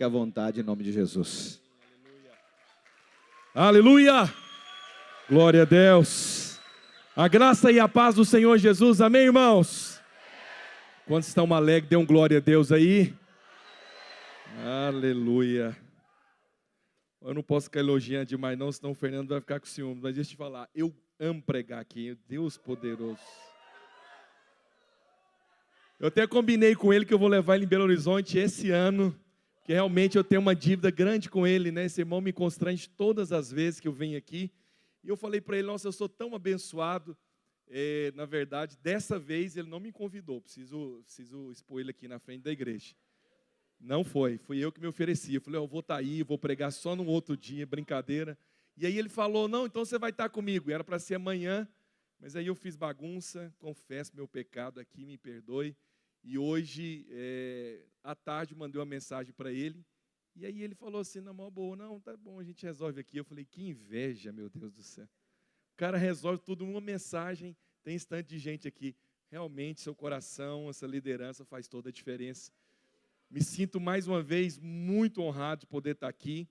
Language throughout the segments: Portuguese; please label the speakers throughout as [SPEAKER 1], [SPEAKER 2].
[SPEAKER 1] Fique à vontade em nome de Jesus.
[SPEAKER 2] Aleluia! Glória a Deus. A graça e a paz do Senhor Jesus. Amém, irmãos? Quantos estão alegres, dê um glória a Deus aí. Aleluia. Eu não posso ficar elogiando demais não, senão o Fernando vai ficar com ciúme. Mas deixa eu te falar, eu amo pregar aqui, Deus poderoso. Eu até combinei com ele que eu vou levar ele em Belo Horizonte esse ano, porque realmente eu tenho uma dívida grande com ele, né? Esse irmão me constrange todas as vezes que eu venho aqui. E eu falei para ele, nossa, eu sou tão abençoado. Na verdade, dessa vez ele não me convidou, preciso expor ele aqui na frente da igreja. Não foi, fui eu que me ofereci. Eu falei, eu vou estar aí, vou pregar só num outro dia, brincadeira. E aí ele falou, não, então você vai estar comigo. Era para ser amanhã, mas aí eu fiz bagunça, confesso meu pecado aqui, me perdoe. E hoje, à tarde, mandei uma mensagem para ele. E aí ele falou assim, na mão boa, não, tá bom, a gente resolve aqui. Eu falei, que inveja, meu Deus do céu. O cara resolve tudo numa mensagem, tem instante de gente aqui. Realmente, seu coração, essa liderança faz toda a diferença. Me sinto mais uma vez muito honrado de poder estar aqui.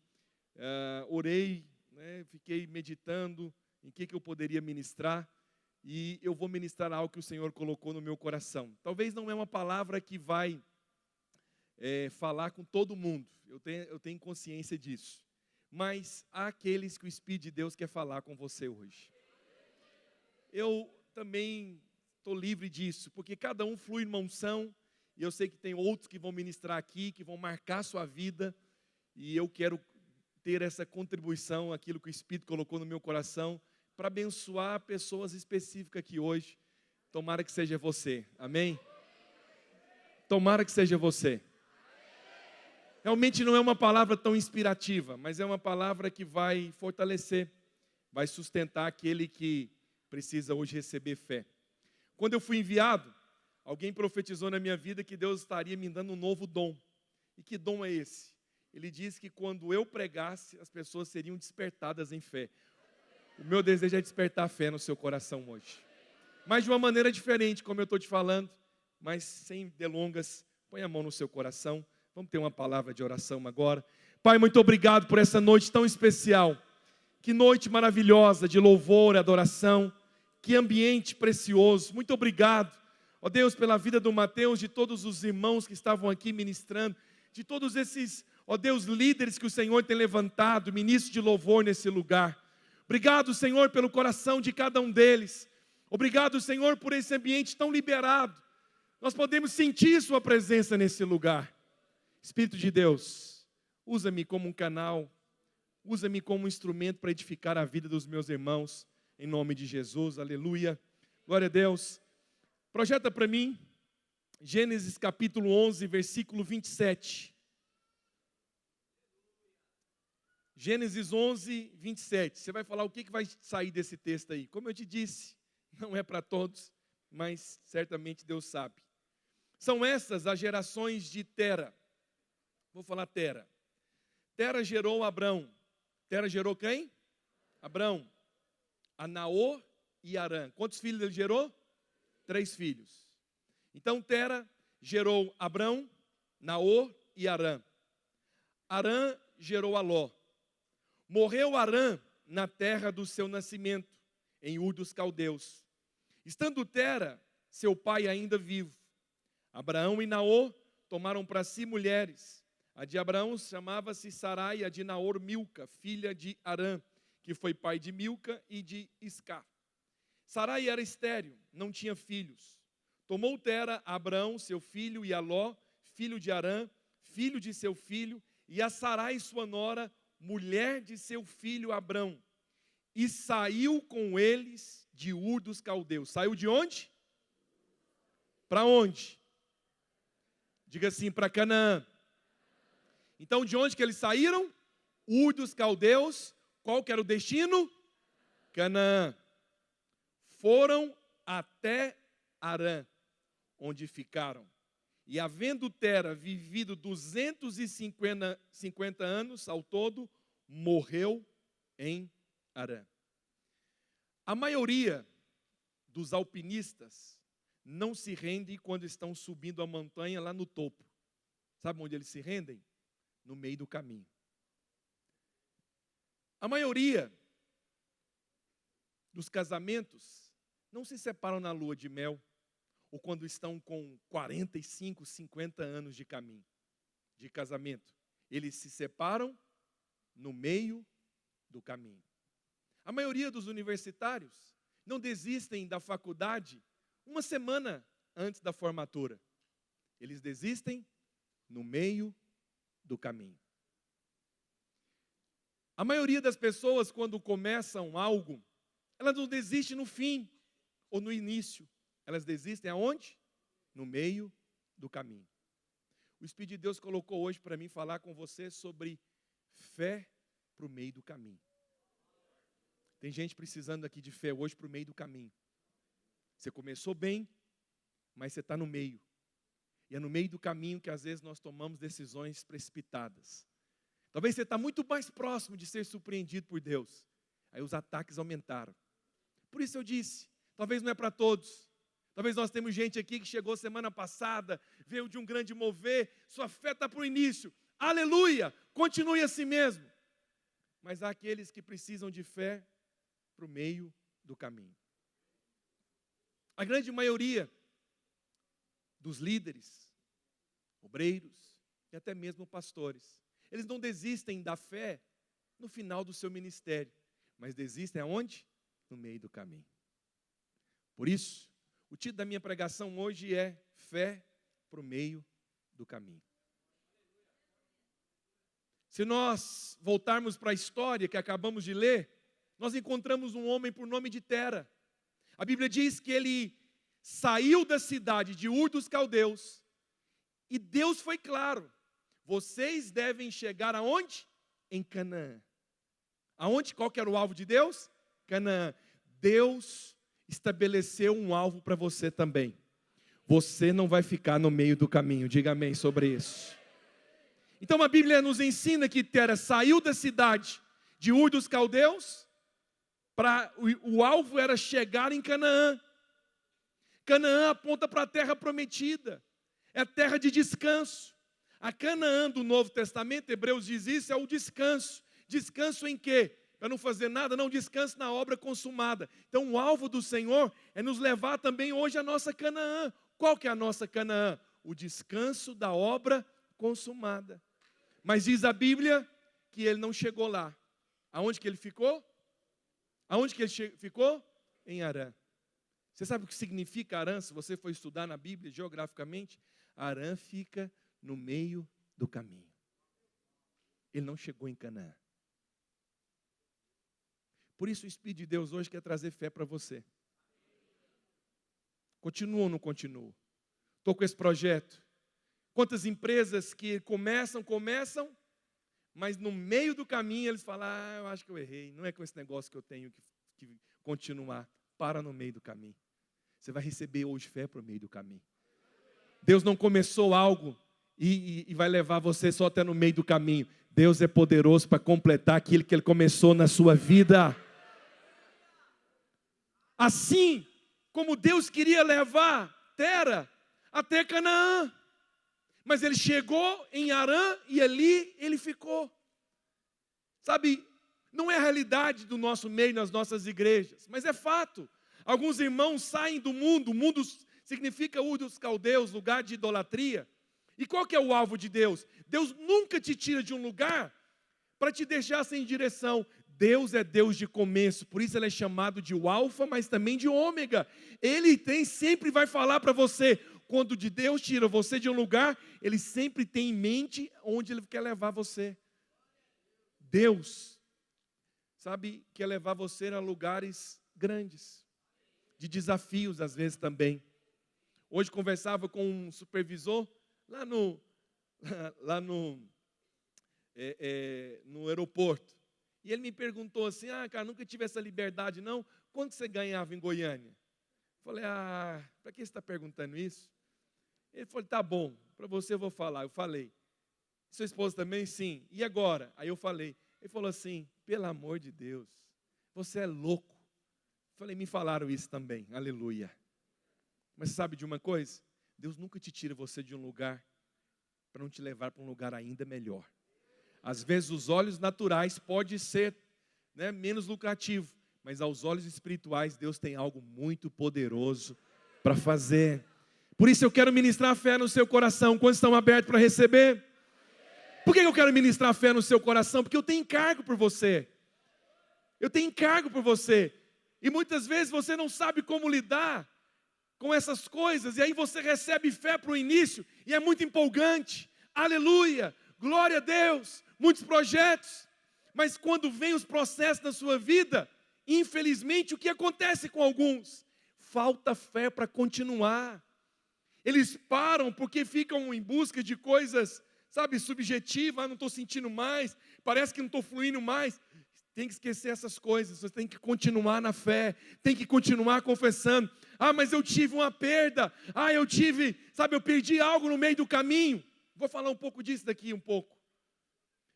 [SPEAKER 2] Orei, né, fiquei meditando em que eu poderia ministrar. E eu vou ministrar algo que o Senhor colocou no meu coração. Talvez não é uma palavra que vai falar com todo mundo. Eu tenho consciência disso. Mas há aqueles que o Espírito de Deus quer falar com você hoje. Eu também estou livre disso, porque cada um flui numa unção. E eu sei que tem outros que vão ministrar aqui, que vão marcar sua vida. E eu quero ter essa contribuição, aquilo que o Espírito colocou no meu coração, para abençoar pessoas específicas aqui hoje. Tomara que seja você, amém? Tomara que seja você. Realmente não é uma palavra tão inspirativa, mas é uma palavra que vai fortalecer, vai sustentar aquele que precisa hoje receber fé. Quando eu fui enviado, alguém profetizou na minha vida que Deus estaria me dando um novo dom. E que dom é esse? Ele disse que quando eu pregasse, as pessoas seriam despertadas em fé. O meu desejo é despertar fé no seu coração hoje. Mas de uma maneira diferente, como eu estou te falando, mas sem delongas, põe a mão no seu coração. Vamos ter uma palavra de oração agora. Pai, muito obrigado por essa noite tão especial. Que noite maravilhosa de louvor e adoração. Que ambiente precioso. Muito obrigado, ó Deus, pela vida do Mateus, de todos os irmãos que estavam aqui ministrando, de todos esses, ó Deus, líderes que o Senhor tem levantado, ministros de louvor nesse lugar. Obrigado, Senhor, pelo coração de cada um deles. Obrigado, Senhor, por esse ambiente tão liberado. Nós podemos sentir sua presença nesse lugar. Espírito de Deus, usa-me como um canal, usa-me como um instrumento para edificar a vida dos meus irmãos, em nome de Jesus, aleluia. Glória a Deus. Projeta para mim, Gênesis capítulo 11, versículo 27. Gênesis 11, 27. Você vai falar o que vai sair desse texto aí. Como eu te disse, não é para todos, mas certamente Deus sabe. São essas as gerações de Tera. Vou falar Tera. Tera gerou Abrão. Tera gerou quem? Abrão. A Naor e Arã. Quantos filhos ele gerou? 3 filhos. Então Tera gerou Abrão, Naor e Arã. Arã gerou a Ló. Morreu Arã na terra do seu nascimento, em Ur dos Caldeus. Estando Tera, seu pai ainda vivo, Abraão e Naor tomaram para si mulheres. A de Abraão chamava-se Sarai, a de Naor Milca, filha de Arã, que foi pai de Milca e de Isca. Sarai era estéril, não tinha filhos. Tomou Tera a Abraão, seu filho, e a Ló, filho de Arã, filho de seu filho, e a Sarai, sua nora, mulher de seu filho Abrão, e saiu com eles de Ur dos Caldeus. Saiu de onde? Para onde? Diga assim, para Canaã. Então, de onde que eles saíram? Ur dos Caldeus. Qual que era o destino? Canaã. Foram até Arã, onde ficaram. E havendo Tera vivido 250 anos ao todo, morreu em Arã. A maioria dos alpinistas não se rende quando estão subindo a montanha lá no topo. Sabe onde eles se rendem? no meio do caminho. A maioria dos casamentos não se separam na lua de mel ou quando estão com 45, 50 anos de caminho, de casamento. Eles se separam no meio do caminho. A maioria dos universitários não desistem da faculdade uma semana antes da formatura. Eles desistem no meio do caminho. A maioria das pessoas, quando começam algo, elas não desistem no fim ou no início. Elas desistem aonde? No meio do caminho. O Espírito de Deus colocou hoje para mim falar com você sobre fé para o meio do caminho. Tem gente precisando aqui de fé hoje para o meio do caminho. Você começou bem, mas você está no meio. E é no meio do caminho que às vezes nós tomamos decisões precipitadas. Talvez você está muito mais próximo de ser surpreendido por Deus. Aí os ataques aumentaram. Por isso eu disse, talvez não é para todos. Talvez nós temos gente aqui que chegou semana passada, veio de um grande mover, sua fé está para o início. Aleluia! Continue assim mesmo. Mas há aqueles que precisam de fé para o meio do caminho. A grande maioria dos líderes, obreiros e até mesmo pastores, eles não desistem da fé no final do seu ministério, mas desistem aonde? No meio do caminho. Por isso, o título da minha pregação hoje é Fé para o meio do caminho. Se nós voltarmos para a história que acabamos de ler, nós encontramos um homem por nome de Tera. A Bíblia diz que ele saiu da cidade de Ur dos Caldeus e Deus foi claro: vocês devem chegar aonde? Em Canaã. Aonde? Qual que era o alvo de Deus? Canaã. Deus estabeleceu um alvo para você também. Você não vai ficar no meio do caminho. Diga amém sobre isso. Então a Bíblia nos ensina que Tera saiu da cidade de Ur dos Caldeus, o alvo era chegar em Canaã. Canaã aponta para a terra prometida, é a terra de descanso. A Canaã do Novo Testamento, Hebreus diz isso, é o descanso. Descanso em quê? Para não fazer nada, não, descanso na obra consumada. Então o alvo do Senhor é nos levar também hoje à nossa Canaã. Qual que é a nossa Canaã? O descanso da obra consumada. Mas diz a Bíblia que ele não chegou lá. Aonde que ele ficou? Aonde que ele ficou? Em Harã. Você sabe o que significa Harã? Se você for estudar na Bíblia geograficamente, Harã fica no meio do caminho. Ele não chegou em Canaã. Por isso o Espírito de Deus hoje quer trazer fé para você. Continua ou não continua? Estou com esse projeto. Quantas empresas que começam, mas no meio do caminho eles falam: eu acho que eu errei, não é com esse negócio que eu tenho que continuar. Para no meio do caminho. Você vai receber hoje fé para o meio do caminho. Deus não começou algo e vai levar você só até no meio do caminho. Deus é poderoso para completar aquilo que Ele começou na sua vida. Assim como Deus queria levar Tera até Canaã. Mas ele chegou em Harã e ali ele ficou. Sabe, não é a realidade do nosso meio nas nossas igrejas, mas é fato. Alguns irmãos saem do mundo. O mundo significa Ur dos Caldeus, lugar de idolatria. E qual que é o alvo de Deus? Deus nunca te tira de um lugar para te deixar sem direção. Deus é Deus de começo, por isso Ele é chamado de o Alfa, mas também de Ômega. Ele sempre vai falar para você, quando de Deus tira você de um lugar, Ele sempre tem em mente onde Ele quer levar você. Deus, sabe, quer levar você a lugares grandes, de desafios às vezes também. Hoje conversava com um supervisor lá no aeroporto. E ele me perguntou assim: cara, nunca tive essa liberdade não. Quanto você ganhava em Goiânia? Eu falei: para que você está perguntando isso? Ele falou: tá bom, para você eu vou falar. Eu falei: sua esposa também? Sim. E agora? Aí eu falei. Ele falou assim: pelo amor de Deus, você é louco. Eu falei: me falaram isso também, aleluia. Mas sabe de uma coisa? Deus nunca te tira você de um lugar para não te levar para um lugar ainda melhor. Às vezes os olhos naturais pode ser, né, menos lucrativo, mas aos olhos espirituais Deus tem algo muito poderoso para fazer. Por isso eu quero ministrar fé no seu coração. Quantos estão abertos para receber? Por que eu quero ministrar fé no seu coração? Porque eu tenho encargo por você. Eu tenho encargo por você. E muitas vezes você não sabe como lidar com essas coisas. E aí você recebe fé para o início e é muito empolgante. Aleluia, glória a Deus, muitos projetos. Mas quando vem os processos na sua vida, infelizmente o que acontece com alguns? Falta fé para continuar. Eles param porque ficam em busca de coisas, sabe, subjetivas. Não estou sentindo mais, parece que não estou fluindo mais. Tem que esquecer essas coisas, você tem que continuar na fé, tem que continuar confessando. Mas eu tive uma perda, eu perdi algo no meio do caminho. Vou falar um pouco disso daqui um pouco.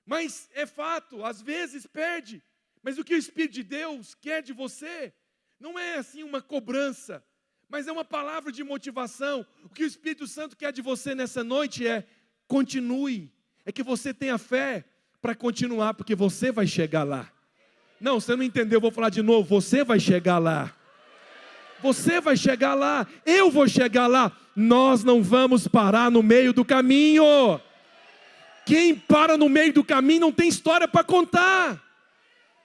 [SPEAKER 2] Mas é fato, às vezes perde. Mas o que o Espírito de Deus quer de você, não é assim uma cobrança, mas é uma palavra de motivação. O que o Espírito Santo quer de você nessa noite é, continue. É que você tenha fé para continuar, porque você vai chegar lá. Não, você não entendeu, eu vou falar de novo, você vai chegar lá. Você vai chegar lá, eu vou chegar lá. Nós não vamos parar no meio do caminho. Quem para no meio do caminho não tem história para contar.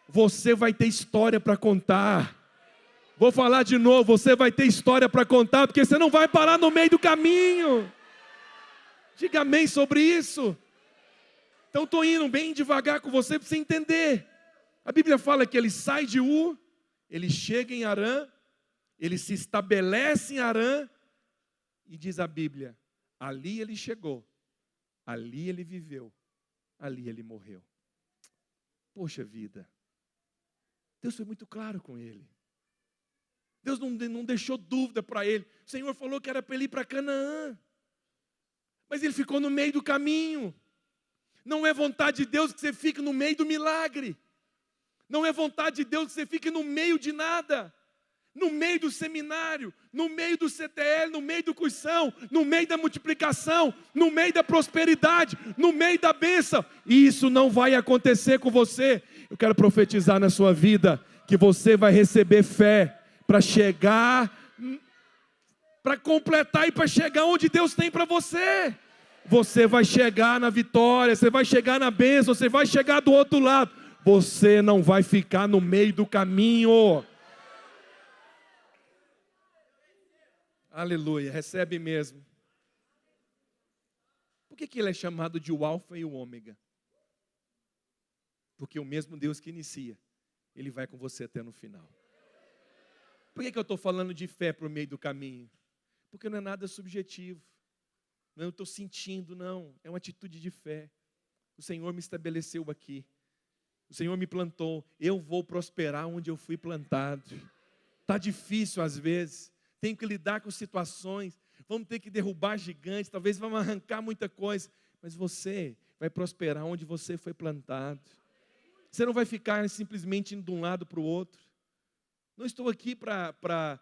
[SPEAKER 2] Você vai ter história para contar. Vou falar de novo, você vai ter história para contar, porque você não vai parar no meio do caminho. Diga amém sobre isso. Então estou indo bem devagar com você para você entender. A Bíblia fala que ele sai de Ur, ele chega em Harã, ele se estabelece em Harã, e diz a Bíblia, ali ele chegou, ali ele viveu, ali ele morreu. Poxa vida, Deus foi muito claro com ele. Deus não deixou dúvida para ele. O Senhor falou que era para ele ir para Canaã, mas ele ficou no meio do caminho. Não é vontade de Deus que você fique no meio do milagre. Não é vontade de Deus que você fique no meio de nada. No meio do seminário, no meio do CTL, no meio do cursão, no meio da multiplicação, no meio da prosperidade, no meio da bênção. E isso não vai acontecer com você. Eu quero profetizar na sua vida que você vai receber fé para chegar, para completar e para chegar onde Deus tem para você. Você vai chegar na vitória, você vai chegar na bênção, você vai chegar do outro lado. Você não vai ficar no meio do caminho. Aleluia, recebe mesmo. Por que ele é chamado de o Alfa e o Ômega? Porque o mesmo Deus que inicia, ele vai com você até no final. Por que eu estou falando de fé para o meio do caminho? Porque não é nada subjetivo. Não, eu estou sentindo, não. É uma atitude de fé. O Senhor me estabeleceu aqui. O Senhor me plantou. Eu vou prosperar onde eu fui plantado. Está difícil às vezes. Tenho que lidar com situações. Vamos ter que derrubar gigantes. Talvez vamos arrancar muita coisa. Mas você vai prosperar onde você foi plantado. Você não vai ficar simplesmente indo de um lado para o outro. Não estou aqui para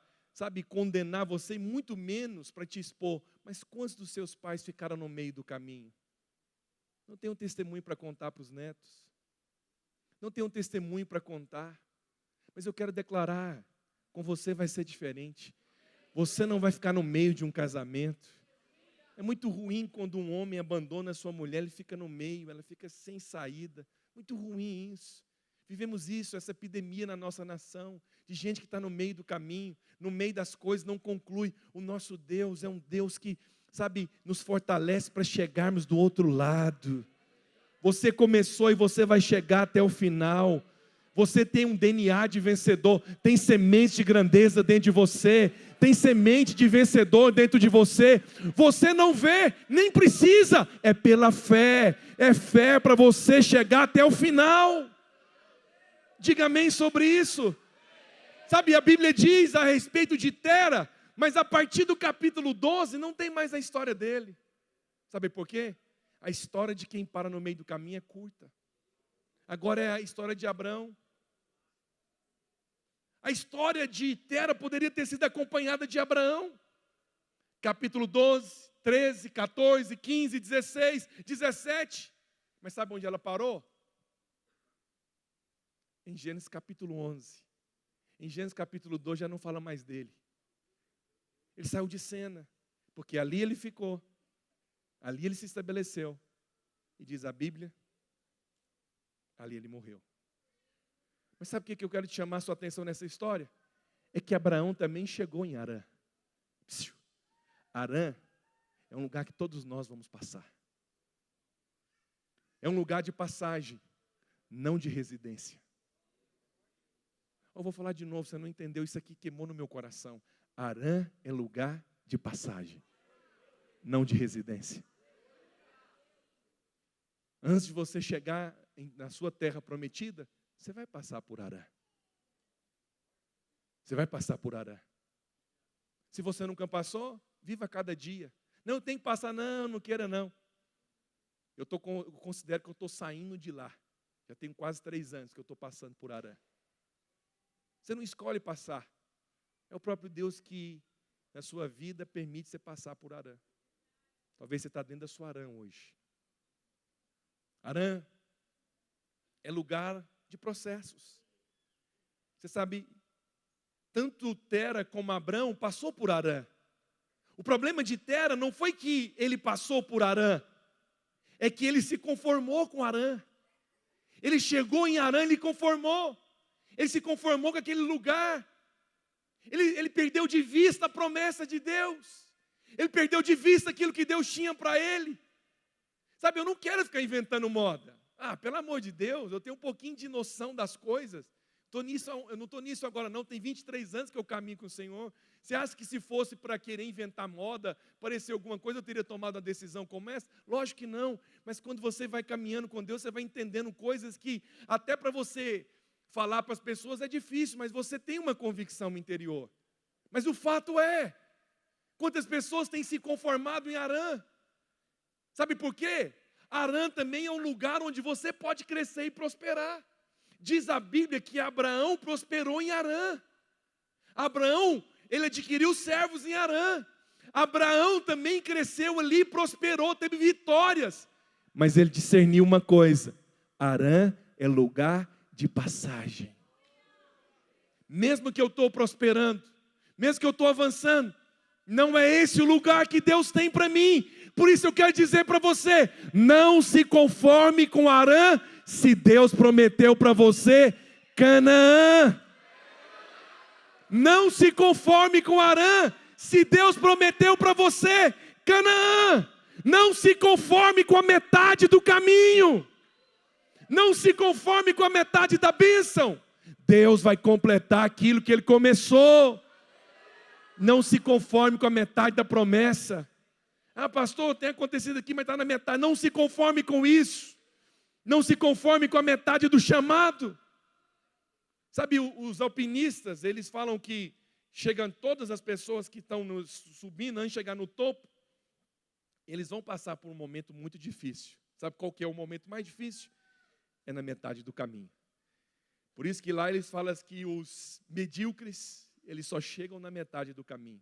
[SPEAKER 2] condenar você, e muito menos para te expor. Mas quantos dos seus pais ficaram no meio do caminho? Não tem um testemunho para contar para os netos. Não tem um testemunho para contar. Mas eu quero declarar, com você vai ser diferente. Você não vai ficar no meio de um casamento. É muito ruim quando um homem abandona a sua mulher, ele fica no meio, ela fica sem saída. Muito ruim isso. Vivemos isso, essa epidemia na nossa nação, de gente que está no meio do caminho, no meio das coisas, não conclui. O nosso Deus é um Deus que, nos fortalece para chegarmos do outro lado. Você começou e você vai chegar até o final. Você tem um DNA de vencedor, tem semente de grandeza dentro de você, tem semente de vencedor dentro de você. Você não vê, nem precisa, é pela fé. É fé para você chegar até o final. Diga amém sobre isso. A Bíblia diz a respeito de Tera, mas a partir do capítulo 12 não tem mais a história dele. Sabe por quê? A história de quem para no meio do caminho é curta. Agora é a história de Abrão. A história de Tera poderia ter sido acompanhada de Abraão. Capítulo 12, 13, 14, 15, 16, 17. Mas sabe onde ela parou? Em Gênesis capítulo 11. Em Gênesis capítulo 2 já não fala mais dele. Ele saiu de cena, porque ali ele ficou. Ali ele se estabeleceu. E diz a Bíblia, ali ele morreu. Mas sabe o que eu quero te chamar a sua atenção nessa história? É que Abraão também chegou em Harã. Harã é um lugar que todos nós vamos passar. É um lugar de passagem, não de residência. Eu vou falar de novo, você não entendeu, isso aqui queimou no meu coração. Harã é lugar de passagem, não de residência. Antes de você chegar na sua terra prometida, você vai passar por Harã. Você vai passar por Harã. Se você nunca passou, viva cada dia. Não, tem que passar, não queira não. Eu considero que eu estou saindo de lá. Já tenho quase 3 anos que eu estou passando por Harã. Você não escolhe passar. É o próprio Deus que, na sua vida, permite você passar por Harã. Talvez você está dentro da sua Harã hoje. Harã é lugar de processos. Você sabe, tanto Tera como Abrão passou por Harã. O problema de Tera não foi que ele passou por Harã, é que ele se conformou com Harã. Ele chegou em Harã, ele conformou. Ele se conformou com aquele lugar. Ele perdeu de vista a promessa de Deus. Ele perdeu de vista aquilo que Deus tinha para ele. Sabe, eu não quero ficar inventando moda. Pelo amor de Deus, eu tenho um pouquinho de noção das coisas. Eu não estou nisso agora não, tem 23 anos que eu caminho com o Senhor. Você acha que se fosse para querer inventar moda, parecer alguma coisa, eu teria tomado uma decisão como essa? Lógico que não, mas quando você vai caminhando com Deus, você vai entendendo coisas que até para você falar para as pessoas é difícil, mas você tem uma convicção interior. Mas o fato é, quantas pessoas têm se conformado em Harã? Sabe por quê? Harã também é um lugar onde você pode crescer e prosperar. Diz a Bíblia que Abraão prosperou em Harã. Abraão, ele adquiriu servos em Harã. Abraão também cresceu ali, prosperou, teve vitórias. Mas ele discerniu uma coisa: Harã é lugar de passagem. Mesmo que eu estou prosperando, mesmo que eu estou avançando, não é esse o lugar que Deus tem para mim. Por isso eu quero dizer para você, não se conforme com Harã, se Deus prometeu para você Canaã. Não se conforme com Harã, se Deus prometeu para você Canaã. Não se conforme com a metade do caminho. Não se conforme com a metade da bênção. Deus vai completar aquilo que Ele começou. Não se conforme com a metade da promessa. Pastor, tem acontecido aqui, mas está na metade. Não se conforme com isso. Não se conforme com a metade do chamado. Sabe, os alpinistas, eles falam que chegam todas as pessoas que estão subindo, antes de chegar no topo, eles vão passar por um momento muito difícil. Sabe qual que é o momento mais difícil? É na metade do caminho. Por isso que lá eles falam que os medíocres, eles só chegam na metade do caminho.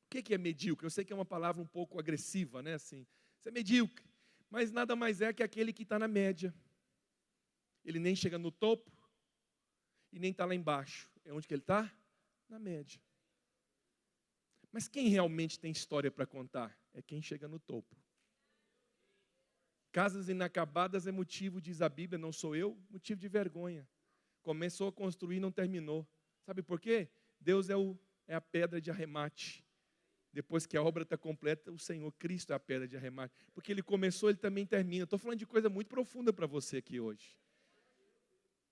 [SPEAKER 2] O que é medíocre? Eu sei que é uma palavra um pouco agressiva, né? Assim, você é medíocre, mas nada mais é que aquele que está na média. Ele nem chega no topo e nem está lá embaixo. É onde que ele está? Na média. Mas quem realmente tem história para contar? É quem chega no topo. Casas inacabadas é motivo, diz a Bíblia, não sou eu, motivo de vergonha. Começou a construir e não terminou. Sabe por quê? Deus é a pedra de arremate. Depois que a obra está completa, o Senhor Cristo é a pedra de arremate. Porque Ele começou, Ele também termina. Estou falando de coisa muito profunda para você aqui hoje.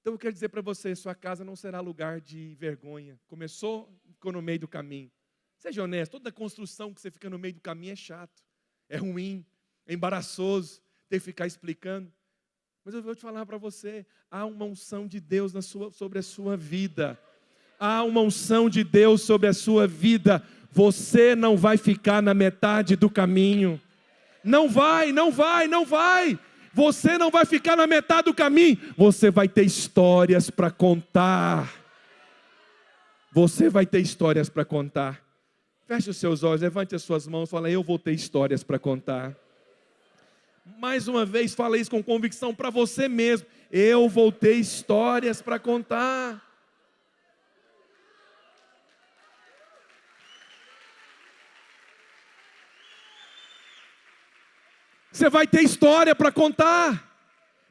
[SPEAKER 2] Então eu quero dizer para você, sua casa não será lugar de vergonha. Começou, ficou no meio do caminho. Seja honesto, toda construção que você fica no meio do caminho é chato, é ruim, é embaraçoso, ter que ficar explicando. Mas eu vou te falar para você, há uma unção de Deus sobre a sua vida. Há uma unção de Deus sobre a sua vida. Você não vai ficar na metade do caminho. Não vai. Você não vai ficar na metade do caminho. Você vai ter histórias para contar. Você vai ter histórias para contar. Feche os seus olhos, levante as suas mãos e fala, eu vou ter histórias para contar. Mais uma vez, fala isso com convicção para você mesmo. Eu vou ter histórias para contar. Você vai ter história para contar.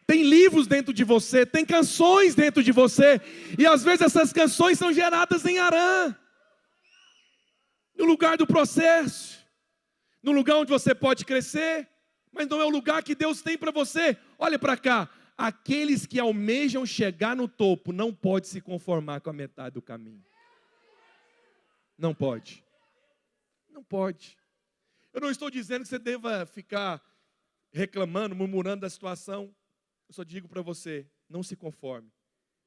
[SPEAKER 2] Tem livros dentro de você, tem canções dentro de você. E às vezes essas canções são geradas em Harã. No lugar do processo. No lugar onde você pode crescer. Mas não é o lugar que Deus tem para você. Olha para cá. Aqueles que almejam chegar no topo não pode se conformar com a metade do caminho. Não pode. Não pode. Eu não estou dizendo que você deva ficar reclamando, murmurando da situação. Eu só digo para você, não se conforme.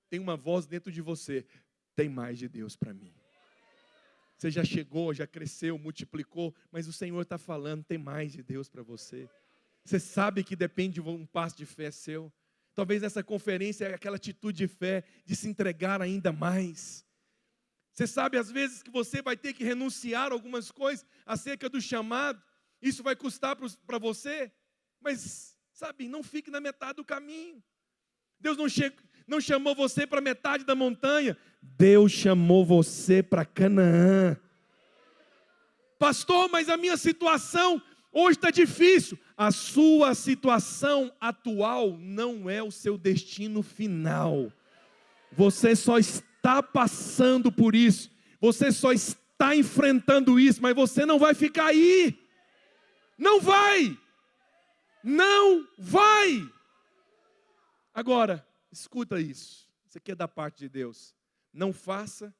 [SPEAKER 2] Tem uma voz dentro de você, tem mais de Deus para mim. Você já chegou, já cresceu, multiplicou, mas o Senhor está falando, tem mais de Deus para você. Você sabe que depende de um passo de fé seu. Talvez essa conferência é aquela atitude de fé, de se entregar ainda mais. Você sabe às vezes que você vai ter que renunciar a algumas coisas acerca do chamado. Isso vai custar para você, mas... sabe, não fique na metade do caminho. Deus não chamou você para metade da montanha. Deus chamou você para Canaã. Pastor, mas a minha situação hoje está difícil. A sua situação atual não é o seu destino final. Você só está passando por isso. Você só está enfrentando isso, mas você não vai ficar aí. Não vai. Não vai. Agora, escuta isso. Isso aqui é da parte de Deus. Não faça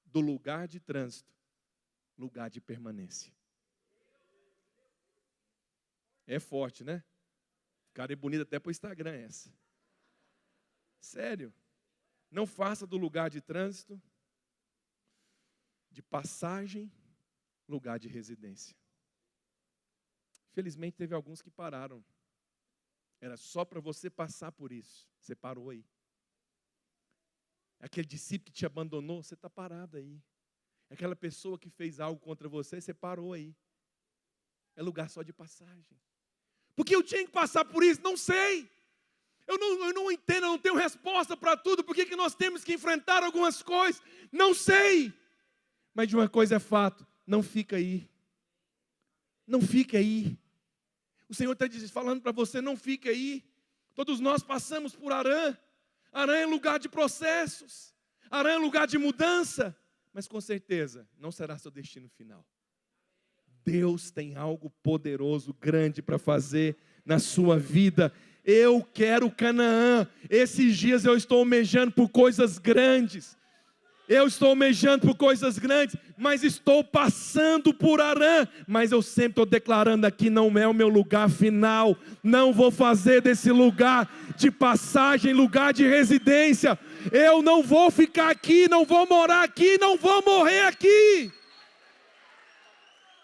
[SPEAKER 2] do lugar de trânsito lugar de permanência. É forte, né? Cara, é bonito até para o Instagram essa. Sério. Não faça do lugar de trânsito, de passagem, lugar de residência. Felizmente teve alguns que pararam. Era só para você passar por isso. Você parou aí. Aquele discípulo que te abandonou, você está parado aí. Aquela pessoa que fez algo contra você, você parou aí. É lugar só de passagem. Porque eu tinha que passar por isso? Não sei. Eu não entendo, eu não tenho resposta para tudo. Por que nós temos que enfrentar algumas coisas? Não sei. Mas de uma coisa é fato, não fica aí. Não fica aí. O Senhor está falando para você, não fique aí. Todos nós passamos por Harã. Harã é lugar de processos. Harã é lugar de mudança. Mas com certeza, não será seu destino final. Deus tem algo poderoso, grande para fazer na sua vida. Eu quero Canaã. Esses dias eu estou almejando por coisas grandes. Eu estou almejando por coisas grandes, mas estou passando por Harã. Mas eu sempre estou declarando aqui, não é o meu lugar final. Não vou fazer desse lugar de passagem, lugar de residência. Eu não vou ficar aqui, não vou morar aqui, não vou morrer aqui.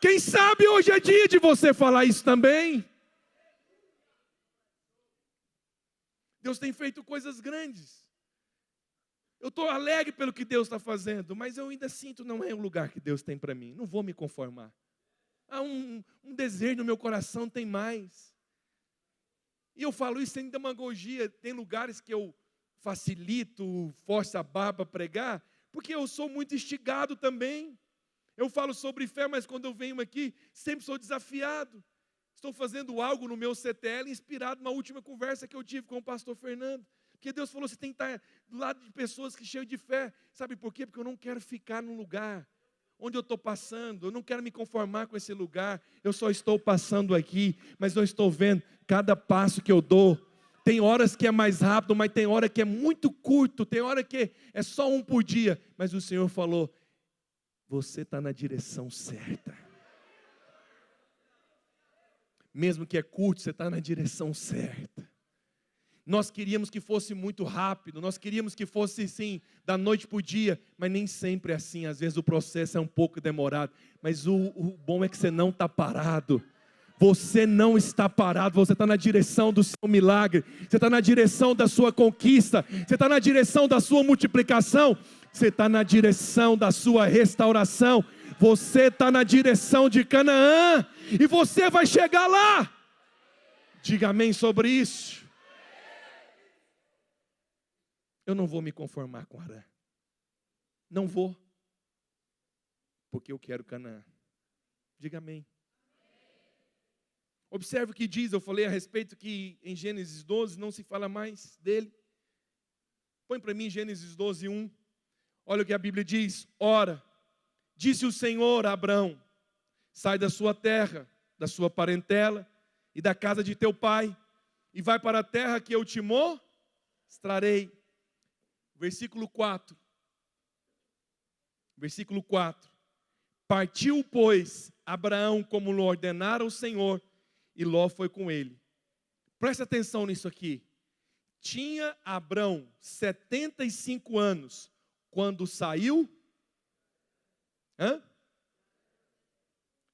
[SPEAKER 2] Quem sabe hoje é dia de você falar isso também. Deus tem feito coisas grandes. Eu estou alegre pelo que Deus está fazendo, mas eu ainda sinto não é o lugar que Deus tem para mim. Não vou me conformar. Há um desejo no meu coração, tem mais. E eu falo isso sem demagogia. Tem lugares que eu facilito, forço a barba a pregar, porque eu sou muito instigado também. Eu falo sobre fé, mas quando eu venho aqui, sempre sou desafiado. Estou fazendo algo no meu CTL, inspirado na última conversa que eu tive com o pastor Fernando. Porque Deus falou, você tem que estar do lado de pessoas que cheias de fé. Sabe por quê? Porque eu não quero ficar num lugar onde eu estou passando. Eu não quero me conformar com esse lugar. Eu só estou passando aqui, mas não estou vendo cada passo que eu dou. Tem horas que é mais rápido, mas tem hora que é muito curto. Tem hora que é só um por dia. Mas o Senhor falou, você está na direção certa. Mesmo que é curto, você está na direção certa. Nós queríamos que fosse muito rápido, nós queríamos que fosse assim, da noite para o dia, mas nem sempre é assim, às vezes o processo é um pouco demorado, mas o bom é que você não está parado, você não está parado, você está na direção do seu milagre, você está na direção da sua conquista, você está na direção da sua multiplicação, você está na direção da sua restauração, você está na direção de Canaã, e você vai chegar lá. Diga amém sobre isso. Eu não vou me conformar com Harã. Não vou. Porque eu quero Canaã. Diga amém. Observe o que diz, eu falei a respeito que em Gênesis 12 não se fala mais dele. Põe para mim Gênesis 12, 1. Olha o que a Bíblia diz. Ora, disse o Senhor a Abrão, sai da sua terra, da sua parentela e da casa de teu pai, e vai para a terra que eu te mostrarei. Versículo 4. Versículo 4. Partiu, pois, Abraão como lhe ordenara o Senhor, e Ló foi com ele. Presta atenção nisso aqui. Tinha Abrão 75 anos quando saiu.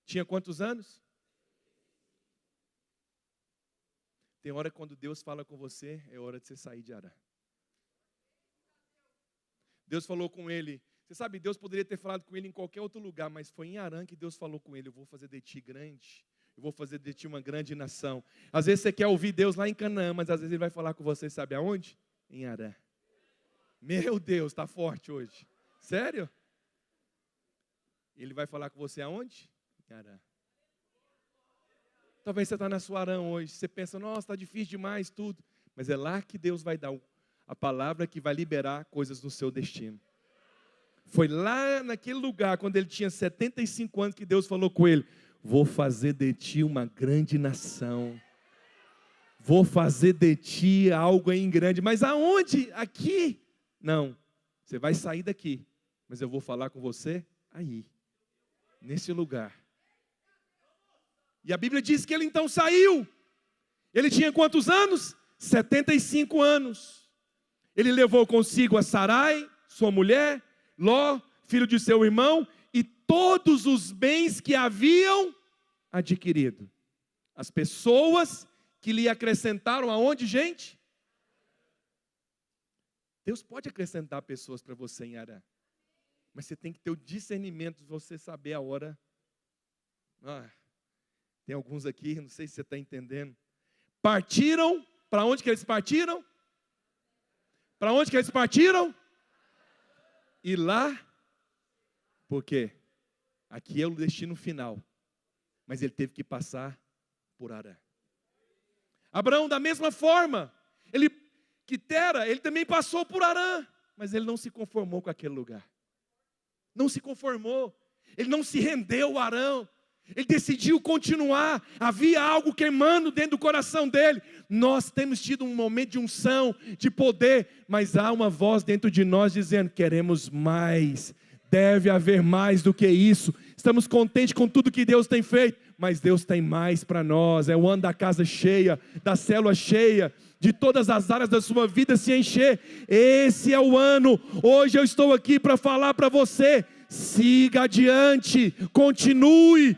[SPEAKER 2] Tinha quantos anos? Tem hora quando Deus fala com você, é hora de você sair de Harã. Deus falou com ele. Você sabe, Deus poderia ter falado com ele em qualquer outro lugar, mas foi em Harã que Deus falou com ele. Eu vou fazer de ti grande. Eu vou fazer de ti uma grande nação. Às vezes você quer ouvir Deus lá em Canaã, mas às vezes Ele vai falar com você, sabe aonde? Em Harã. Meu Deus, está forte hoje. Sério? Ele vai falar com você aonde? Em Harã. Talvez você está na sua Harã hoje. Você pensa, nossa, está difícil demais tudo. Mas é lá que Deus vai dar a palavra que vai liberar coisas no seu destino. Foi lá naquele lugar, quando ele tinha 75 anos, que Deus falou com ele. Vou fazer de ti uma grande nação. Vou fazer de ti algo em grande. Mas aonde? Aqui? Não. Você vai sair daqui. Mas eu vou falar com você aí. Nesse lugar. E a Bíblia diz que ele então saiu. Ele tinha quantos anos? 75 anos. Ele levou consigo a Sarai, sua mulher, Ló, filho de seu irmão, e todos os bens que haviam adquirido. As pessoas que lhe acrescentaram aonde, gente? Deus pode acrescentar pessoas para você em Harã. Mas você tem que ter o discernimento de você saber a hora. Tem alguns aqui, não sei se você está entendendo. Partiram, para onde que eles partiram? Para onde que eles partiram? E lá, por quê? Aqui é o destino final. Mas ele teve que passar por Harã. Abraão, da mesma forma, ele também passou por Harã, mas ele não se conformou com aquele lugar. Não se conformou. Ele não se rendeu a Harã. Ele decidiu continuar. Havia algo queimando dentro do coração dele. Nós temos tido um momento de unção, de poder, mas há uma voz dentro de nós dizendo, queremos mais. Deve haver mais do que isso. Estamos contentes com tudo que Deus tem feito, mas Deus tem mais para nós. É o ano da casa cheia, da célula cheia, de todas as áreas da sua vida se encher. Esse é o ano. Hoje eu estou aqui para falar para você. Siga adiante, continue.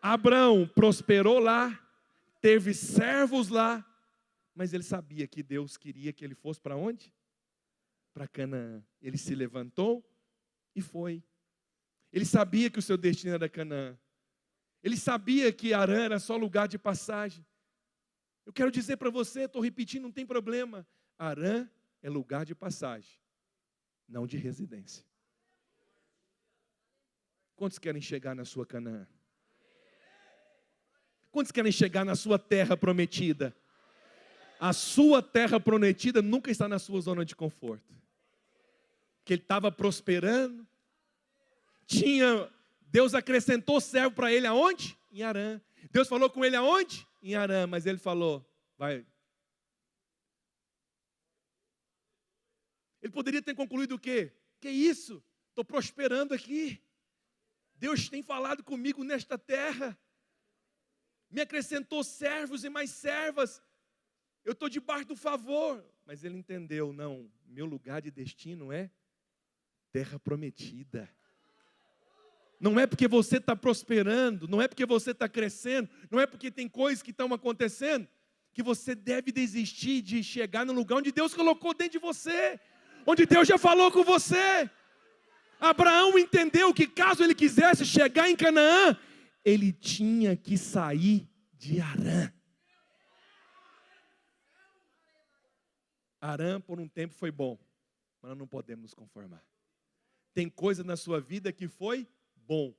[SPEAKER 2] Abraão prosperou lá, teve servos lá, mas ele sabia que Deus queria que ele fosse para onde? Para Canaã. Ele se levantou e foi. Ele sabia que o seu destino era Canaã. Ele sabia que Harã era só lugar de passagem. Eu quero dizer para você, estou repetindo, não tem problema. Harã é lugar de passagem, não de residência. Quantos querem chegar na sua Canaã? Quantos querem chegar na sua terra prometida? A sua terra prometida nunca está na sua zona de conforto. Porque ele estava prosperando. Deus acrescentou servo para ele aonde? Em Harã. Deus falou com ele aonde? Em Harã, mas ele falou, vai. Ele poderia ter concluído o quê? Que isso? Estou prosperando aqui. Deus tem falado comigo nesta terra. Me acrescentou servos e mais servas. Eu estou debaixo do favor. Mas ele entendeu, não, meu lugar de destino é terra prometida. Não é porque você está prosperando, não é porque você está crescendo, não é porque tem coisas que estão acontecendo, que você deve desistir de chegar no lugar onde Deus colocou dentro de você, onde Deus já falou com você. Abraão entendeu que caso ele quisesse chegar em Canaã, ele tinha que sair de Harã. Harã por um tempo foi bom, mas nós não podemos nos conformar. Tem coisa na sua vida que foi bom,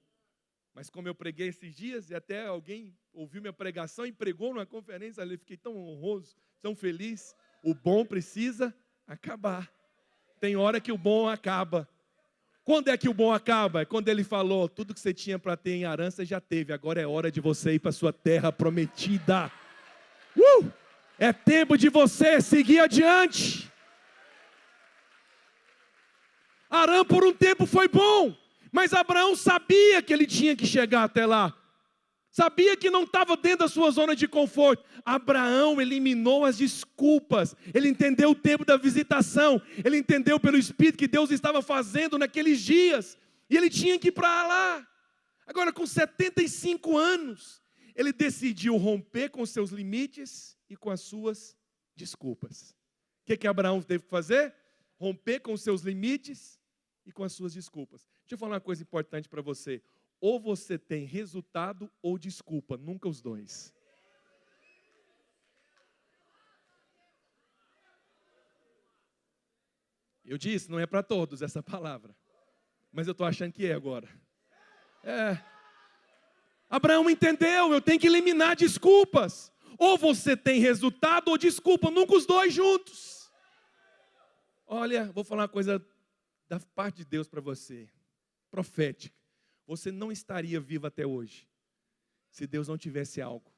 [SPEAKER 2] mas como eu preguei esses dias, e até alguém ouviu minha pregação e pregou numa conferência ali, fiquei tão honroso, tão feliz. O bom precisa acabar. Tem hora que o bom acaba. Quando é que o bom acaba? É quando ele falou, tudo que você tinha para ter em Harã, você já teve. Agora é hora de você ir para a sua terra prometida. É tempo de você seguir adiante. Harã por um tempo foi bom, mas Abraão sabia que ele tinha que chegar até lá. Sabia que não estava dentro da sua zona de conforto. Abraão eliminou as desculpas. Ele entendeu o tempo da visitação. Ele entendeu pelo Espírito que Deus estava fazendo naqueles dias. E ele tinha que ir para lá. Agora, com 75 anos, ele decidiu romper com seus limites e com as suas desculpas. O que Abraão teve que fazer? Romper com os seus limites e com as suas desculpas. Deixa eu falar uma coisa importante para você. Ou você tem resultado ou desculpa, nunca os dois. Eu disse, não é para todos essa palavra, mas eu estou achando que é agora. Abraão entendeu, eu tenho que eliminar desculpas. Ou você tem resultado ou desculpa, nunca os dois juntos. Olha, vou falar uma coisa da parte de Deus para você, profética. Você não estaria vivo até hoje, se Deus não tivesse algo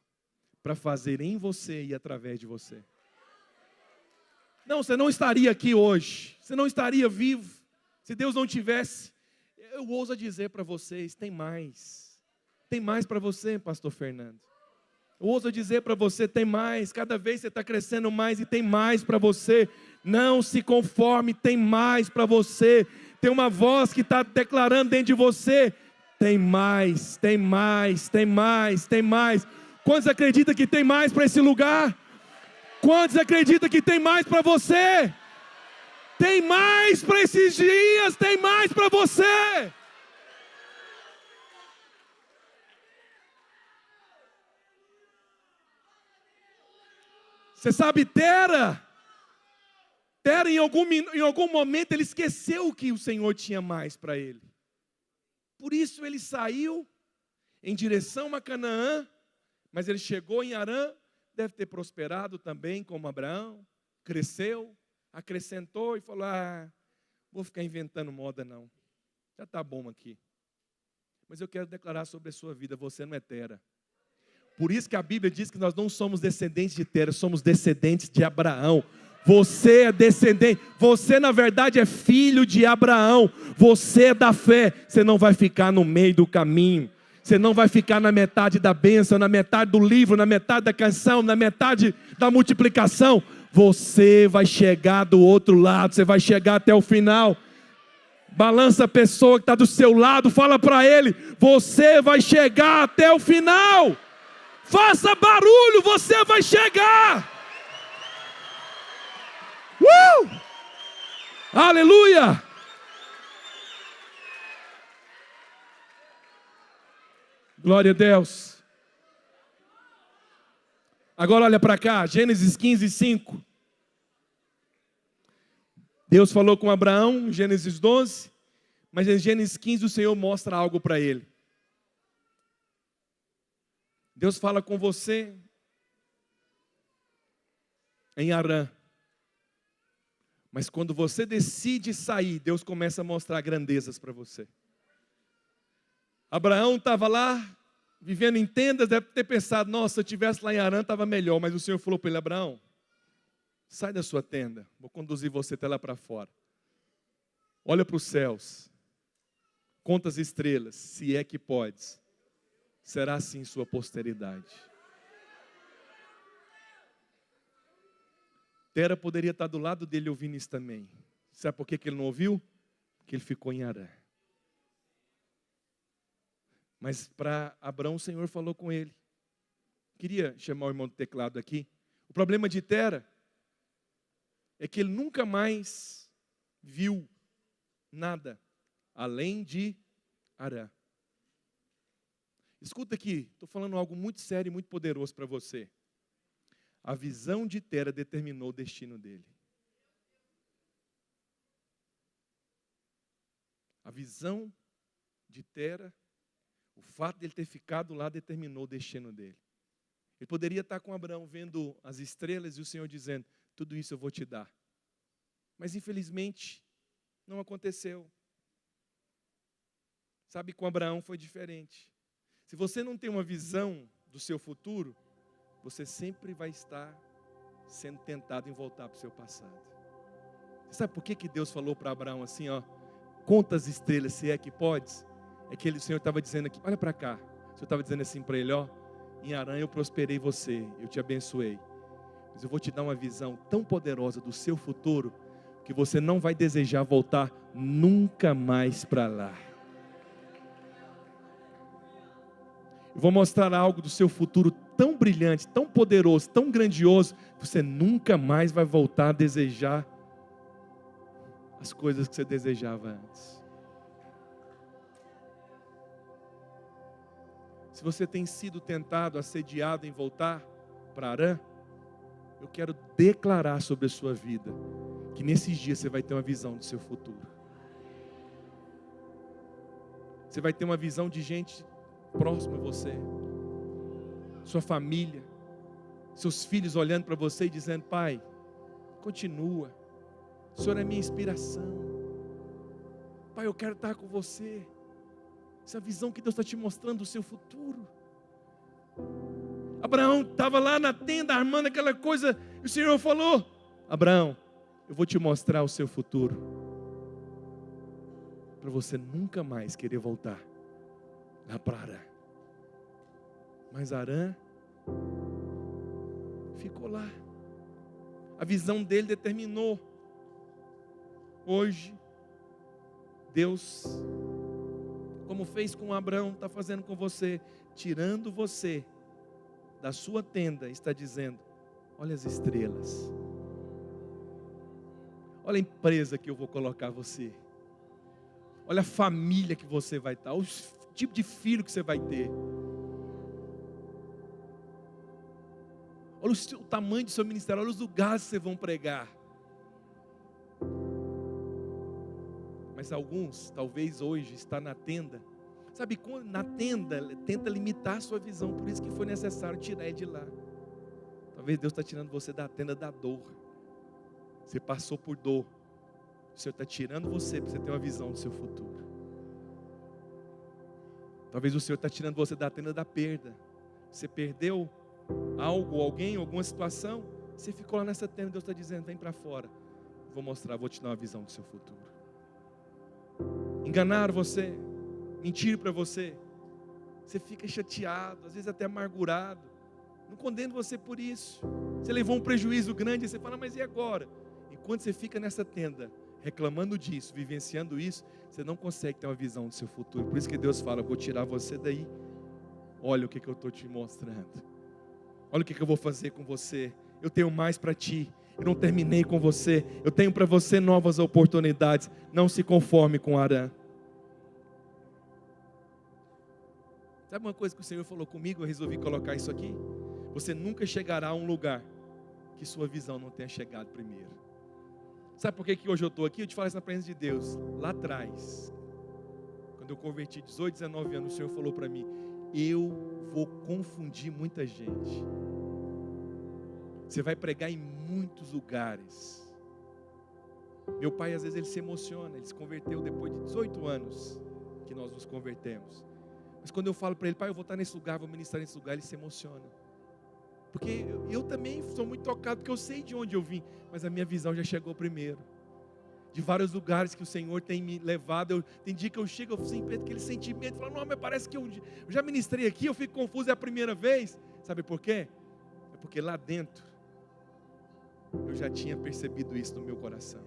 [SPEAKER 2] para fazer em você e através de você. Não, você não estaria aqui hoje, você não estaria vivo, se Deus não tivesse. Eu ouso dizer para vocês, tem mais para você, pastor Fernando. Eu ouso dizer para você, tem mais, cada vez você está crescendo mais e tem mais para você. Não se conforme, tem mais para você. Tem uma voz que está declarando dentro de você, tem mais, tem mais, tem mais, tem mais. Quantos acreditam que tem mais para esse lugar? Quantos acreditam que tem mais para você? Tem mais para esses dias, tem mais para você. Você sabe, Tera em algum momento ele esqueceu que o Senhor tinha mais para ele. Por isso ele saiu em direção a Canaã, mas ele chegou em Harã, deve ter prosperado também como Abraão, cresceu, acrescentou e falou, vou ficar inventando moda não, já está bom aqui. Mas eu quero declarar sobre a sua vida, você não é Tera. Por isso que a Bíblia diz que nós não somos descendentes de Tera, somos descendentes de Abraão. Você é descendente, você na verdade é filho de Abraão, você é da fé, você não vai ficar no meio do caminho, você não vai ficar na metade da bênção, na metade do livro, na metade da canção, na metade da multiplicação, você vai chegar do outro lado, você vai chegar até o final. Balança a pessoa que está do seu lado, fala para ele, você vai chegar até o final, faça barulho, você vai chegar. Aleluia! Glória a Deus. Agora olha para cá, Gênesis 15, 5. Deus falou com Abraão, Gênesis 12, mas em Gênesis 15 o Senhor mostra algo para ele. Deus fala com você em Harã. Mas quando você decide sair, Deus começa a mostrar grandezas para você. Abraão estava lá, vivendo em tendas, deve ter pensado, nossa, se eu estivesse lá em Harã estava melhor. Mas o Senhor falou para ele, Abraão, sai da sua tenda, vou conduzir você até lá para fora. Olha para os céus, conta as estrelas, se é que podes. Será assim sua posteridade. Tera poderia estar do lado dele ouvindo isso também. Sabe por que ele não ouviu? Porque ele ficou em Harã. Mas para Abraão o Senhor falou com ele. Queria chamar o irmão do teclado aqui. O problema de Tera é que ele nunca mais viu nada além de Harã. Escuta aqui, estou falando algo muito sério e muito poderoso para você. A visão de Tera determinou o destino dele. A visão de Tera, o fato de ele ter ficado lá determinou o destino dele. Ele poderia estar com Abraão vendo as estrelas e o Senhor dizendo, tudo isso eu vou te dar. Mas infelizmente não aconteceu. Sabe, com Abraão foi diferente. Se você não tem uma visão do seu futuro, você sempre vai estar sendo tentado em voltar para o seu passado. Você sabe por que Deus falou para Abraão assim, ó, conta as estrelas, se é que podes? É que o Senhor estava dizendo aqui, olha para cá. O Senhor estava dizendo assim para ele, ó, em Harã eu prosperei você, eu te abençoei. Mas eu vou te dar uma visão tão poderosa do seu futuro, que você não vai desejar voltar nunca mais para lá. Eu vou mostrar algo do seu futuro tão brilhante, tão poderoso, tão grandioso, que você nunca mais vai voltar a desejar as coisas que você desejava antes. Se você tem sido tentado, assediado em voltar para Harã, eu quero declarar sobre a sua vida, que nesses dias você vai ter uma visão do seu futuro. Você vai ter uma visão de gente próximo a você, sua família, seus filhos olhando para você e dizendo, pai, continua, o Senhor é minha inspiração, pai, eu quero estar com você. Essa visão que Deus está te mostrando do seu futuro. Abraão estava lá na tenda armando aquela coisa, e o Senhor falou, Abraão, eu vou te mostrar o seu futuro, para você nunca mais querer voltar lá para Harã. Mas Harã ficou lá. A visão dele determinou. Hoje, Deus, como fez com Abraão, está fazendo com você, tirando você da sua tenda, está dizendo, olha as estrelas, olha a empresa que eu vou colocar você, olha a família que você vai estar, o tipo de filho que você vai ter, olha o tamanho do seu ministério, olha os lugares que vocês vão pregar. Mas alguns, talvez hoje, está na tenda. Sabe, na tenda, tenta limitar a sua visão. Por isso que foi necessário tirar ele de lá. Talvez Deus está tirando você da tenda da dor. Você passou por dor. O Senhor está tirando você para você ter uma visão do seu futuro. Talvez o Senhor está tirando você da tenda da perda. Você perdeu algo, alguém, alguma situação. Você ficou lá nessa tenda, Deus está dizendo, vem para fora. Vou mostrar, vou te dar uma visão do seu futuro. Enganaram você, mentiram para você, você fica chateado, às vezes até amargurado. Não condeno você por isso. Você levou um prejuízo grande, você fala, mas e agora? Enquanto você fica nessa tenda, reclamando disso, vivenciando isso, você não consegue ter uma visão do seu futuro. Por isso que Deus fala, vou tirar você daí. Olha o que eu estou te mostrando. Olha o que eu vou fazer com você. Eu tenho mais para ti. Eu não terminei com você. Eu tenho para você novas oportunidades. Não se conforme com Harã. Sabe uma coisa que o Senhor falou comigo? Eu resolvi colocar isso aqui. Você nunca chegará a um lugar que sua visão não tenha chegado primeiro. Sabe por que hoje eu estou aqui? Eu te falo isso na presença de Deus. Lá atrás, quando eu converti 18, 19 anos, o Senhor falou para mim, eu vou confundir muita gente. Você vai pregar em muitos lugares. Meu pai, às vezes, ele se emociona. Ele se converteu depois de 18 anos que nós nos convertemos. Mas quando eu falo para ele, pai, eu vou estar nesse lugar, vou ministrar nesse lugar, ele se emociona. Porque eu também sou muito tocado, porque eu sei de onde eu vim. Mas a minha visão já chegou primeiro. De vários lugares que o Senhor tem me levado. Tem dia que eu chego, eu sinto aquele sentimento. Falo, não, mas parece que eu já ministrei aqui, eu fico confuso, é a primeira vez. Sabe por quê? É porque lá dentro, eu já tinha percebido isso no meu coração.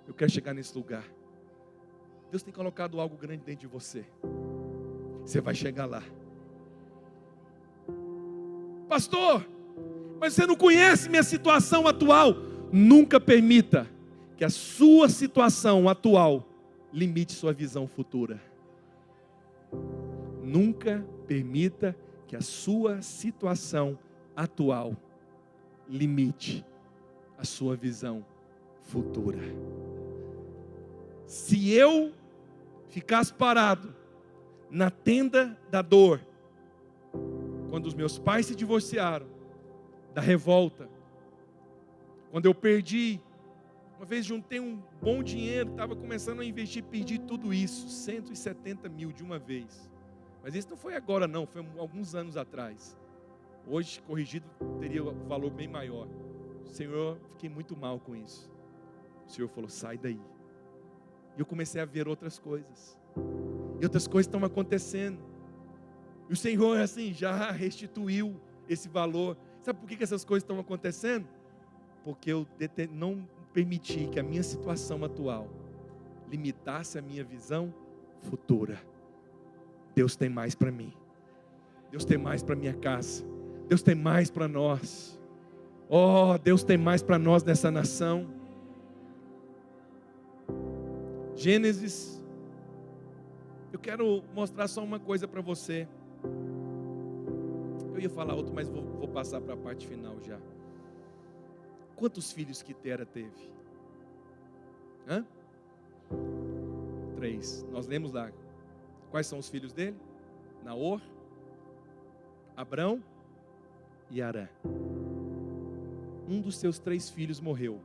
[SPEAKER 2] Eu quero chegar nesse lugar. Deus tem colocado algo grande dentro de você. Você vai chegar lá. Pastor, mas você não conhece minha situação atual. Nunca permita que a sua situação atual limite sua visão futura. Nunca permita que a sua situação atual limite a sua visão futura. Se eu ficasse parado na tenda da dor, quando os meus pais se divorciaram, da revolta, quando eu perdi, uma vez juntei um bom dinheiro, estava começando a investir, perdi tudo isso, 170 mil de uma vez. Mas isso não foi agora não, foi alguns anos atrás. Hoje, corrigido, teria um valor bem maior. Senhor, fiquei muito mal com isso. O Senhor falou, sai daí. E eu comecei a ver outras coisas. E outras coisas estão acontecendo. E o Senhor, assim, já restituiu esse valor. Sabe por que essas coisas estão acontecendo? Porque eu não permiti que a minha situação atual limitasse a minha visão futura. Deus tem mais para mim. Deus tem mais para minha casa. Deus tem mais para nós. Oh, Deus tem mais para nós nessa nação. Gênesis. Eu quero mostrar só uma coisa para você. Eu ia falar outro, mas vou passar para a parte final já. Quantos filhos que Tera teve? 3. Nós lemos lá. Quais são os filhos dele? Naor, Abrão e Arã. Um dos seus 3 filhos morreu.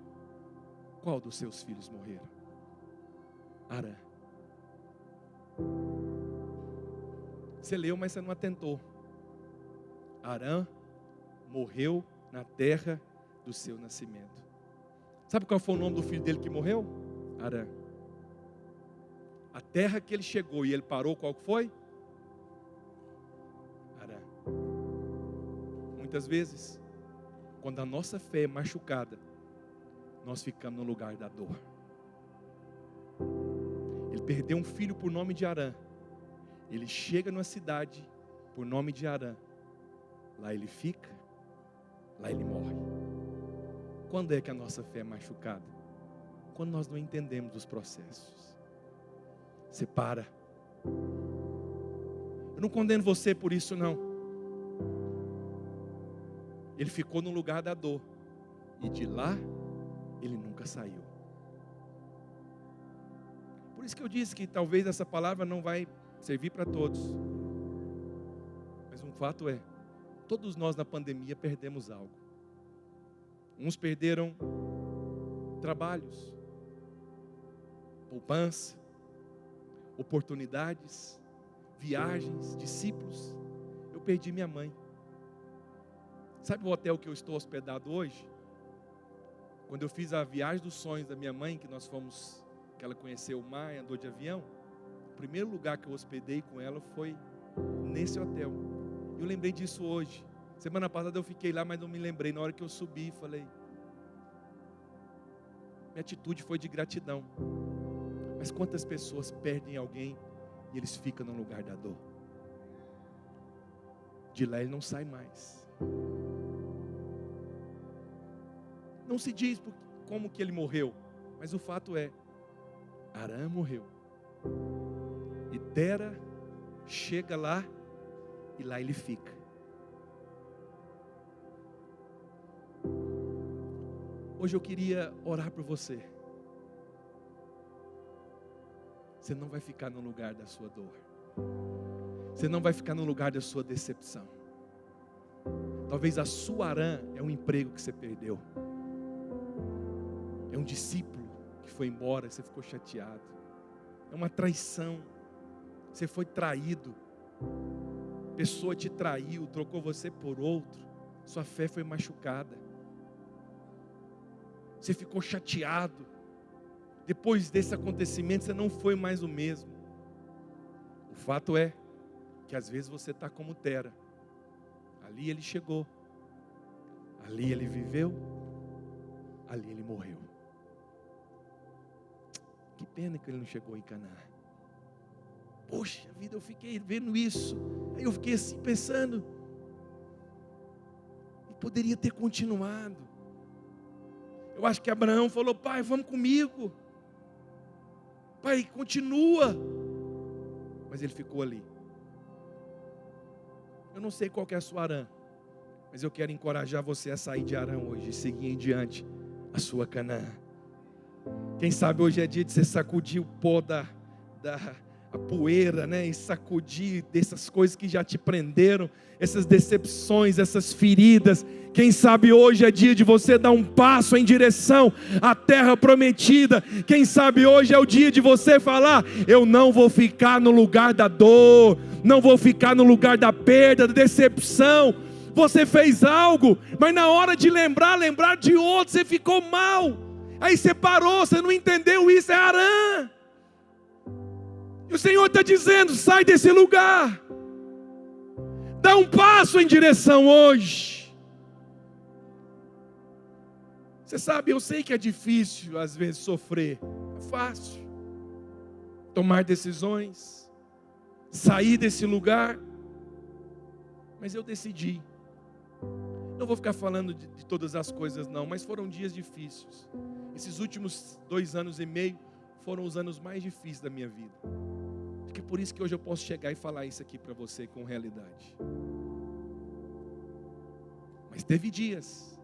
[SPEAKER 2] Qual dos seus filhos morreram? Arã. Você leu, mas você não atentou. Arã morreu na terra do seu nascimento. Sabe qual foi o nome do filho dele que morreu? Arã. A terra que ele chegou e ele parou, qual que foi? Arã. Muitas vezes, quando a nossa fé é machucada, nós ficamos no lugar da dor. Ele perdeu um filho por nome de Arã. Ele chega numa cidade por nome de Arã. Lá ele fica, lá ele morre. Quando é que a nossa fé é machucada? Quando nós não entendemos os processos. Você para. Eu não condeno você por isso não. Ele ficou no lugar da dor. E de lá, ele nunca saiu. Por isso que eu disse que talvez essa palavra não vai servir para todos. Mas um fato é, todos nós na pandemia perdemos algo. Uns perderam trabalhos, poupança, oportunidades, viagens, discípulos. Eu perdi minha mãe. Sabe o hotel que eu estou hospedado hoje? Quando eu fiz a viagem dos sonhos da minha mãe, que nós fomos, que ela conheceu o mar e andou de avião, o primeiro lugar que eu hospedei com ela foi nesse hotel. Eu lembrei disso hoje. Semana passada eu fiquei lá, mas não me lembrei. Na hora que eu subi, falei, minha atitude foi de gratidão. Mas quantas pessoas perdem alguém e eles ficam no lugar da dor? De lá ele não sai mais. Não se diz como que ele morreu, mas o fato é, Arã morreu. E Tera chega lá e lá ele fica. Hoje eu queria orar por você. Você não vai ficar no lugar da sua dor. Você não vai ficar no lugar da sua decepção. Talvez a sua Arã é um emprego que você perdeu. É um discípulo que foi embora e você ficou chateado. É uma traição. Você foi traído. A pessoa te traiu, trocou você por outro. Sua fé foi machucada. Você ficou chateado. Depois desse acontecimento, você não foi mais o mesmo. O fato é que às vezes você está como Tera. Ali ele chegou. Ali ele viveu. Ali ele morreu. Que pena que ele não chegou em Canaã. Poxa vida, eu fiquei vendo isso. Aí eu fiquei assim pensando. E poderia ter continuado. Eu acho que Abraão falou, pai, vamos comigo. Pai, continua. Mas ele ficou ali. Eu não sei qual que é a sua Harã, mas eu quero encorajar você a sair de Harã hoje e seguir em diante a sua Canaã. Quem sabe hoje é dia de você sacudir o pó a poeira, né? E sacudir dessas coisas que já te prenderam, essas decepções, essas feridas. Quem sabe hoje é dia de você dar um passo em direção à terra prometida. Quem sabe hoje é o dia de você falar: eu não vou ficar no lugar da dor, não vou ficar no lugar da perda, da decepção. Você fez algo, mas na hora de lembrar de outro, você ficou mal. Aí você parou, você não entendeu isso, é Harã. E o Senhor está dizendo: sai desse lugar. Dá um passo em direção hoje. Você sabe, eu sei que é difícil às vezes sofrer. É fácil. Tomar decisões. Sair desse lugar. Mas eu decidi. Não vou ficar falando de todas as coisas não, mas foram dias difíceis. Esses últimos 2 anos e meio foram os anos mais difíceis da minha vida. Acho que é por isso que hoje eu posso chegar e falar isso aqui para você com realidade. Mas teve dias,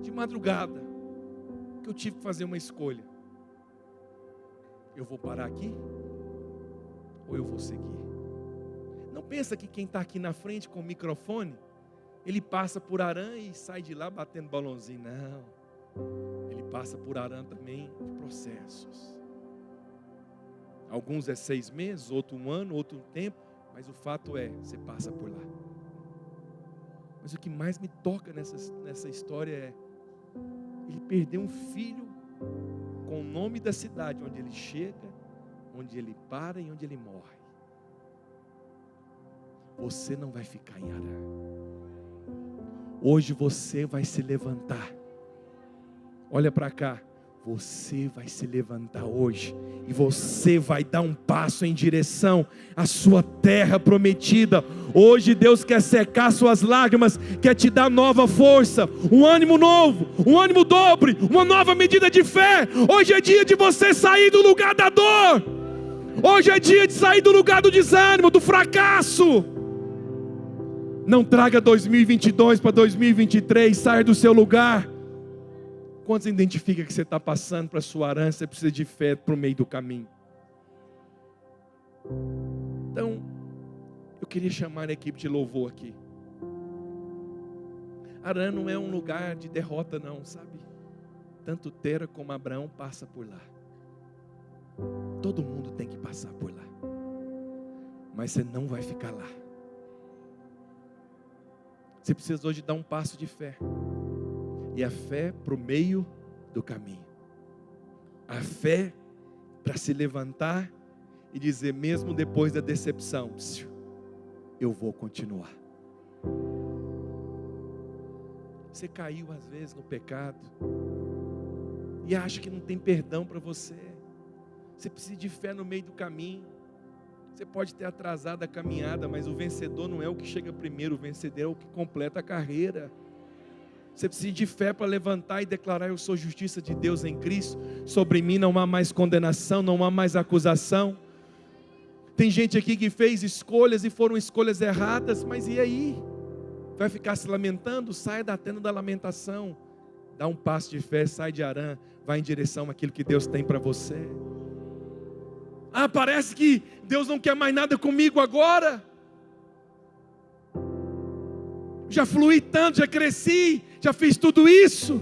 [SPEAKER 2] de madrugada, que eu tive que fazer uma escolha. Eu vou parar aqui? Ou eu vou seguir? Não pensa que quem está aqui na frente com o microfone, ele passa por Harã e sai de lá batendo balãozinho. Não. Ele passa por Harã também de processos. Alguns é 6 meses, outro 1 ano, outro tempo. Mas o fato é, você passa por lá. Mas o que mais me toca nessa história é, ele perdeu um filho com o nome da cidade onde ele chega, onde ele para e onde ele morre. Você não vai ficar em Harã. Hoje você vai se levantar. Olha para cá. Você vai se levantar hoje e você vai dar um passo em direção à sua terra prometida. Hoje Deus quer secar suas lágrimas, quer te dar nova força, um ânimo novo, um ânimo dobre, uma nova medida de fé. Hoje é dia de você sair do lugar da dor. Hoje é dia de sair do lugar do desânimo, do fracasso. Não traga 2022 para 2023, saia do seu lugar. Quantos identificam que você está passando para a sua Harã, você precisa de fé para o meio do caminho? Então, eu queria chamar a equipe de louvor aqui. Harã não é um lugar de derrota não, sabe? Tanto Tera como Abraão passa por lá. Todo mundo tem que passar por lá. Mas você não vai ficar lá. Você precisa hoje dar um passo de fé. E a fé para o meio do caminho. A fé para se levantar e dizer, mesmo depois da decepção, eu vou continuar. Você caiu às vezes no pecado e acha que não tem perdão para você. Você precisa de fé no meio do caminho. Você pode ter atrasado a caminhada, mas o vencedor não é o que chega primeiro, o vencedor é o que completa a carreira. Você precisa de fé para levantar e declarar: eu sou justiça de Deus em Cristo, sobre mim não há mais condenação, não há mais acusação. Tem gente aqui que fez escolhas e foram escolhas erradas, mas e aí? Vai ficar se lamentando? Saia da tenda da lamentação, dá um passo de fé, sai de Harã, vai em direção àquilo que Deus tem para você. Ah, parece que Deus não quer mais nada comigo agora. Já fluí tanto, já cresci, já fiz tudo isso.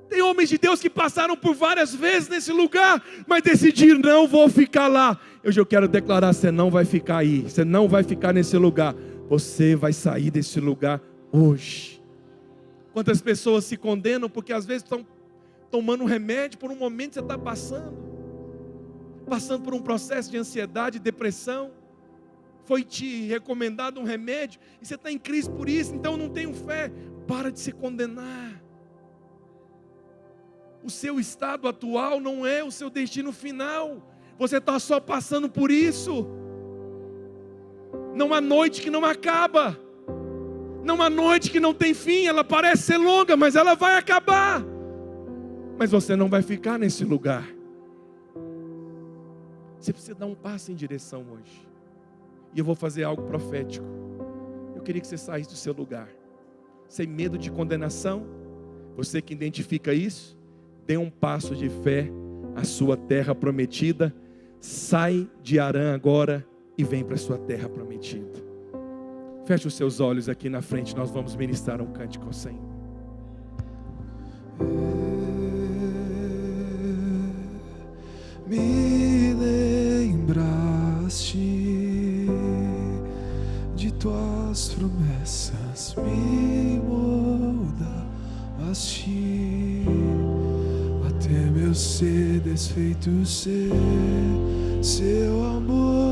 [SPEAKER 2] Tem homens de Deus que passaram por várias vezes nesse lugar, mas decidiram, não vou ficar lá. Hoje eu quero declarar, você não vai ficar aí, você não vai ficar nesse lugar. Você vai sair desse lugar hoje. Quantas pessoas se condenam porque às vezes estão tomando um remédio por um momento que você está passando por um processo de ansiedade, depressão. Foi te recomendado um remédio e você está em crise por isso, então eu não tenho fé. Para de se condenar. O seu estado atual não é o seu destino final. Você está só passando por isso. Não há noite que não acaba. Não há noite que não tem fim. Ela parece ser longa, mas ela vai acabar. Mas você não vai ficar nesse lugar. Você precisa dar um passo em direção hoje. e eu vou fazer algo profético. Eu queria que você saísse do seu lugar, sem medo de condenação. Você que identifica isso, dê um passo de fé à sua terra prometida. Sai de Harã agora e vem para a sua terra prometida. Feche os seus olhos aqui na frente, nós vamos ministrar um cântico ao Senhor.
[SPEAKER 3] Me lembraste de tuas promessas, me moldaste até meu ser desfeito ser seu amor.